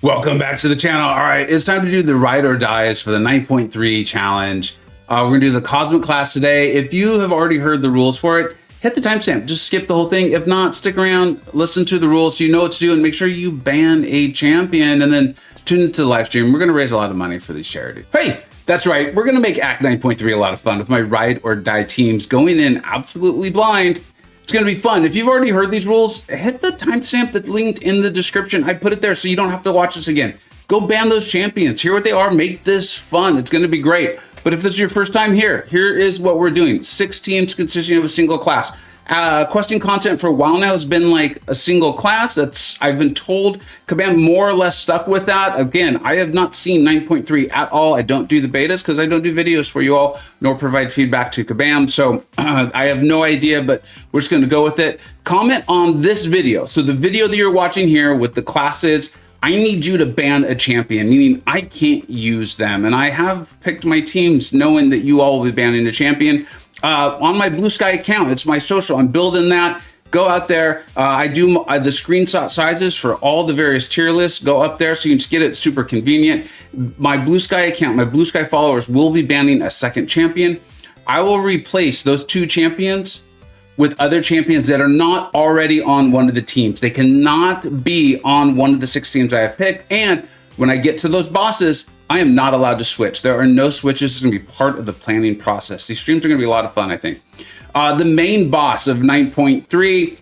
Welcome back to the channel. All right, it's time to do the ride or dies for the 9.3 challenge. We're gonna do the Cosmic class today. If you have already heard the rules for it, hit the timestamp, just skip the whole thing. If not, stick around, listen to the rules so you know what to do, and make sure you ban a champion, and then tune into the live stream. We're gonna raise a lot of money for these charities. Hey, that's right, we're gonna make Act 9.3 a lot of fun with my ride or die teams going in absolutely blind. It's gonna be fun. If you've already heard these rules, hit the timestamp that's linked in the description. I put it there so you don't have to watch this again. Go ban those champions, hear what they are, make this fun. It's gonna be great. But if this is your first time here is what we're doing. 6 teams consisting of a single class. Questing content for a while now has been like a single class. I've been told Kabam more or less stuck with that. Again, I have not seen 9.3 at all. I don't do the betas because I don't do videos for you all, nor provide feedback to Kabam. So I have no idea, but we're just gonna go with it. Comment on this video. So the video that you're watching here with the classes, I need you to ban a champion, meaning I can't use them. And I have picked my teams knowing that you all will be banning a champion. On my Blue Sky account, it's my social, I'm building that. Go out there. I do the screenshot sizes for all the various tier lists. Go up there so you can just get it. It's super convenient. My Blue Sky account, my Blue Sky followers will be banning a second champion. I will replace those 2 champions with other champions that are not already on one of the teams. They cannot be on one of the 6 teams I have picked. And when I get to those bosses, I am not allowed to switch. There are no switches. It's gonna be part of the planning process. These streams are gonna be a lot of fun, I think. The main boss of 9.3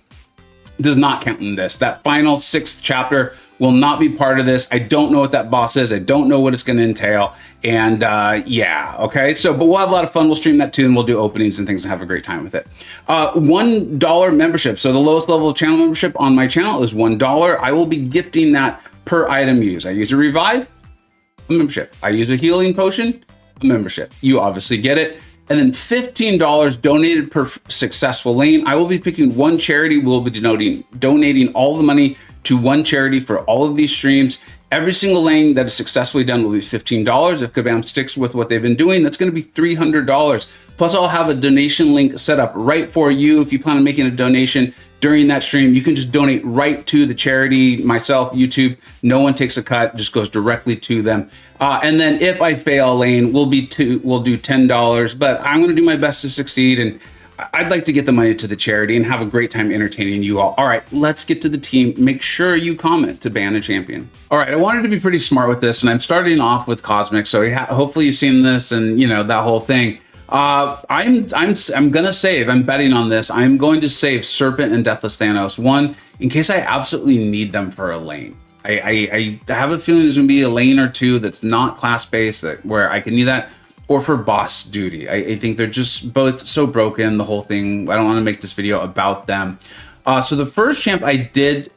does not count in this. That final 6th chapter will not be part of this. I don't know what that boss is. I don't know what it's gonna entail. And yeah, okay. So, but we'll have a lot of fun. We'll stream that too, and we'll do openings and things and have a great time with it. $1 membership. So the lowest level of channel membership on my channel is $1. I will be gifting that per item used. I use a revive, a membership. I use a healing potion, a membership. You obviously get it. And then $15 donated per successful lane. I will be picking one charity. We'll be donating all the money to one charity for all of these streams. Every single lane that is successfully done will be $15. If Kabam sticks with what they've been doing, that's gonna be $300. Plus I'll have a donation link set up right for you. If you plan on making a donation during that stream, you can just donate right to the charity, myself, YouTube. No one takes a cut, just goes directly to them. And then if I fail a lane, we'll do $10, but I'm gonna do my best to succeed, and I'd like to get the money to the charity and have a great time entertaining you all. All right, let's get to the team. Make sure you comment to ban a champion. All right, I wanted to be pretty smart with this, and I'm starting off with Cosmic, so hopefully you've seen this and you know that whole thing. I'm gonna save. I'm betting on this. I'm going to save Serpent and Deathless Thanos. One, in case I absolutely need them for a lane. I have a feeling there's gonna be a lane or two that's not class-based where I can need that, or for boss duty. I think they're just both so broken, the whole thing. I don't want to make this video about them. So the first champ I did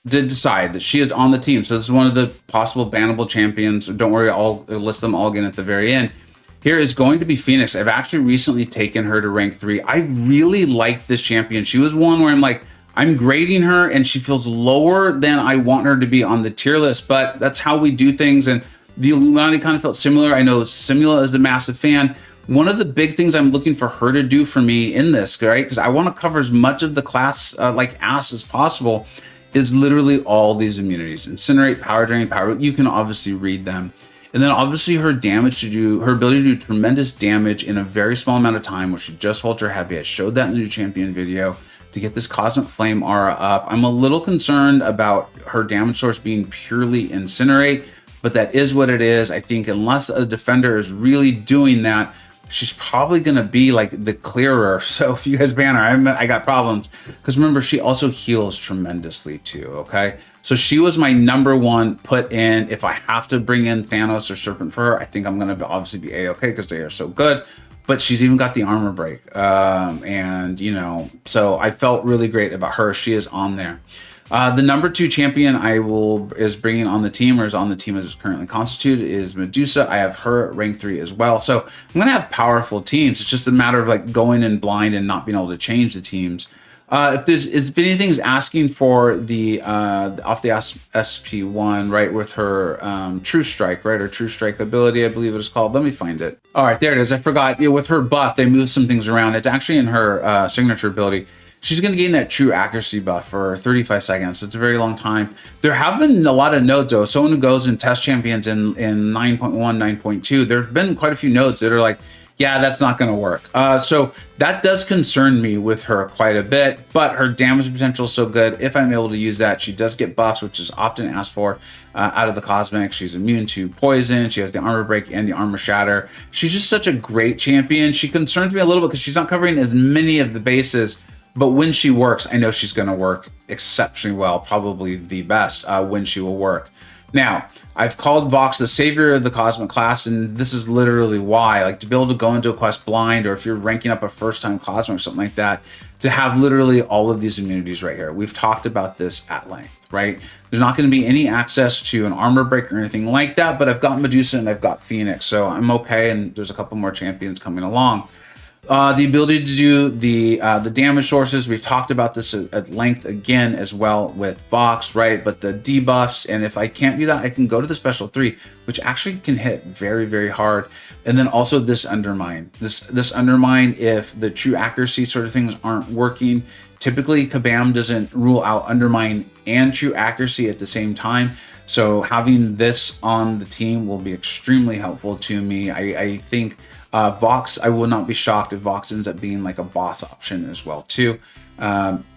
decide that she is on the team. So this is one of the possible bannable champions. Don't worry, I'll list them all again at the very end. Here is going to be Phoenix. I've actually recently taken her to rank 3. I really like this champion. She was one where I'm grading her and she feels lower than I want her to be on the tier list, but that's how we do things. And the Illuminati kind of felt similar. I know Simula is a massive fan. One of the big things I'm looking for her to do for me in this, right? Because I want to cover as much of the class like ass as possible, is literally all these immunities. Incinerate, Power Drain, Power. You can obviously read them. And then obviously her ability to do tremendous damage in a very small amount of time, where she just holds her heavy. I showed that in the new champion video to get this Cosmic Flame aura up. I'm a little concerned about her damage source being purely Incinerate, but that is what it is. I think unless a defender is really doing that, she's probably gonna be like the clearer. So if you guys ban her, I got problems. Because remember, she also heals tremendously too, okay? So she was my #1 put in. If I have to bring in Thanos or Serpent for her, I think I'm gonna obviously be A-okay because they are so good. But she's even got the armor break. And you know, so I felt really great about her. She is on there. The #2 champion is bringing on the team, or is on the team as it's currently constituted, is Medusa. I have her at rank 3 as well. So I'm gonna have powerful teams. It's just a matter of like going in blind and not being able to change the teams. If anything's asking for the off the SP1, right, with her True Strike, right, or True Strike ability, I believe it is called. Let me find it. All right, there it is. I forgot. With her buff, they moved some things around. It's actually in her signature ability. she's going to gain that true accuracy buff for 35 seconds. It's a very long time. There have been a lot of nodes, though. Someone who goes and test champions in 9.1, 9.2, there have been quite a few nodes that are like, yeah, that's not going to work. So that does concern me with her quite a bit, but her damage potential is so good. If I'm able to use that, she does get buffs, which is often asked for out of the cosmetics. She's immune to poison. She has the armor break and the armor shatter. She's just such a great champion. She concerns me a little bit because she's not covering as many of the bases, but when she works, I know she's going to work exceptionally well, probably the best when she will work. Now, I've called Vox the savior of the Cosmic class, and this is literally why. Like, to be able to go into a quest blind, or if you're ranking up a first-time Cosmic or something like that, to have literally all of these immunities right here. We've talked about this at length, right? There's not going to be any access to an armor break or anything like that, but I've got Medusa and I've got Phoenix, so I'm okay, and there's a couple more champions coming along. The ability to do the damage sources, we've talked about this at length again as well with Vox, right? But the debuffs, and if I can't do that, I can go to the special 3, which actually can hit very, very hard. And then also this undermine. This undermine, if the true accuracy sort of things aren't working, typically Kabam doesn't rule out undermine and true accuracy at the same time. So having this on the team will be extremely helpful to me. I think Vox, I will not be shocked if Vox ends up being like a boss option as well too.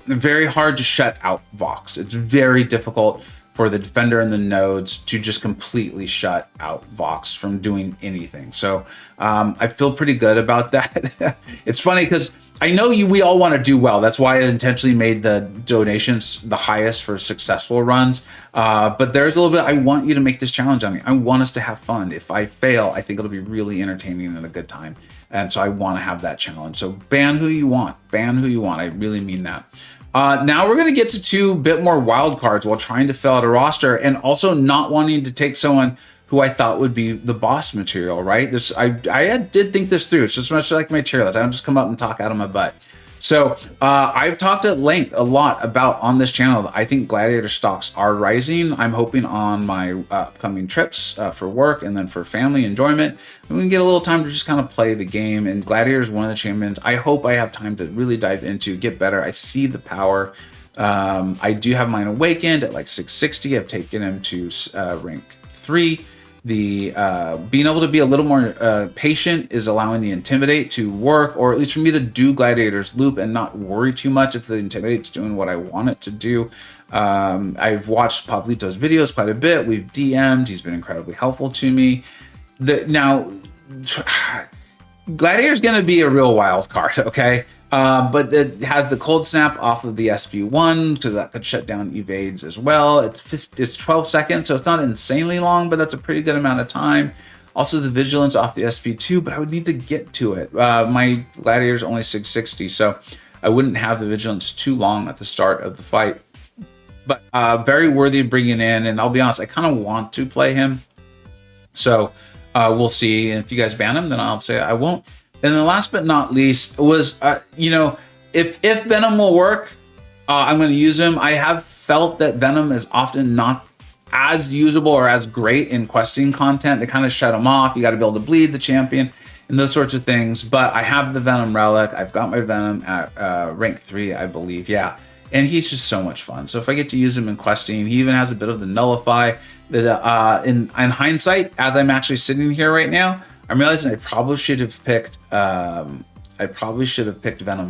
Very hard to shut out Vox. It's very difficult for the defender and the nodes to just completely shut out Vox from doing anything. So I feel pretty good about that. It's funny because I know we all want to do well. That's why I intentionally made the donations the highest for successful runs. But there's a little bit, I want you to make this challenge on me. I want us to have fun. If I fail, I think it'll be really entertaining and a good time. And so I want to have that challenge. So ban who you want. Ban who you want. I really mean that. Now we're going to get to 2 bit more wild cards while trying to fill out a roster, and also not wanting to take someone who I thought would be the boss material, right? I did think this through. It's just much like my tier list. I don't just come up and talk out of my butt. So I've talked at length a lot about on this channel that I think gladiator stocks are rising. I'm hoping on my upcoming trips for work and then for family enjoyment, we can get a little time to just kind of play the game. And gladiator is one of the champions I hope I have time to really dive into, get better. I see the power. I do have mine awakened at like 660. I've taken him to rank 3. The being able to be a little more patient is allowing the Intimidate to work, or at least for me to do Gladiator's loop and not worry too much if the Intimidate's doing what I want it to do. I've watched Pablito's videos quite a bit. We've DM'd. He's been incredibly helpful to me. Now, Gladiator's going to be a real wild card, okay? But it has the cold snap off of the SP1, so that could shut down evades as well. It's 12 seconds, so it's not insanely long, but that's a pretty good amount of time. Also the vigilance off the SP2, but I would need to get to it. My gladiator's only 660, so I wouldn't have the vigilance too long at the start of the fight. But very worthy of bringing in, and I'll be honest, I kind of want to play him. So we'll see. And if you guys ban him, then I'll say I won't. And then last but not least was, if Venom will work, I'm going to use him. I have felt that Venom is often not as usable or as great in questing content. They kind of shut him off. You got to be able to bleed the champion and those sorts of things. But I have the Venom relic. I've got my Venom at rank 3, I believe. Yeah. And he's just so much fun. So if I get to use him in questing, he even has a bit of the nullify. That in hindsight, as I'm actually sitting here right now, I'm realizing I probably should have picked Venom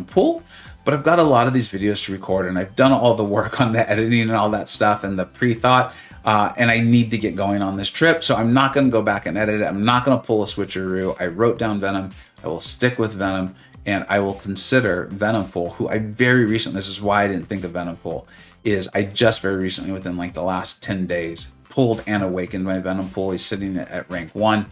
Pool, but I've got a lot of these videos to record, and I've done all the work on the editing and all that stuff and the pre-thought, and I need to get going on this trip, so I'm not going to go back and edit it. I'm not going to pull a switcheroo. I wrote down Venom. I will stick with Venom, and I will consider Venom Pool, who I very recently, this is why I didn't think of Venom Pool, is I just very recently, within like the last 10 days, pulled and awakened my Venom Pool. He's sitting at rank 1.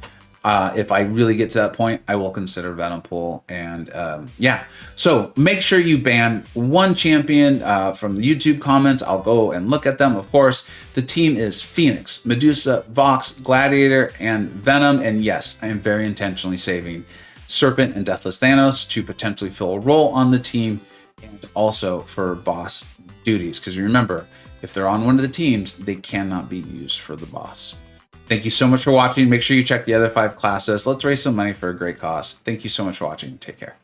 If I really get to that point, I will consider Venom Pool. And yeah, so make sure you ban one champion from the YouTube comments. I'll go and look at them. Of course, the team is Phoenix, Medusa, Vox, Gladiator, and Venom. And yes, I am very intentionally saving Serpent and Deathless Thanos to potentially fill a role on the team, and also for boss duties. Because remember, if they're on one of the teams, they cannot be used for the boss. Thank you so much for watching. Make sure you check the other 5 classes. Let's raise some money for a great cause. Thank you so much for watching. Take care.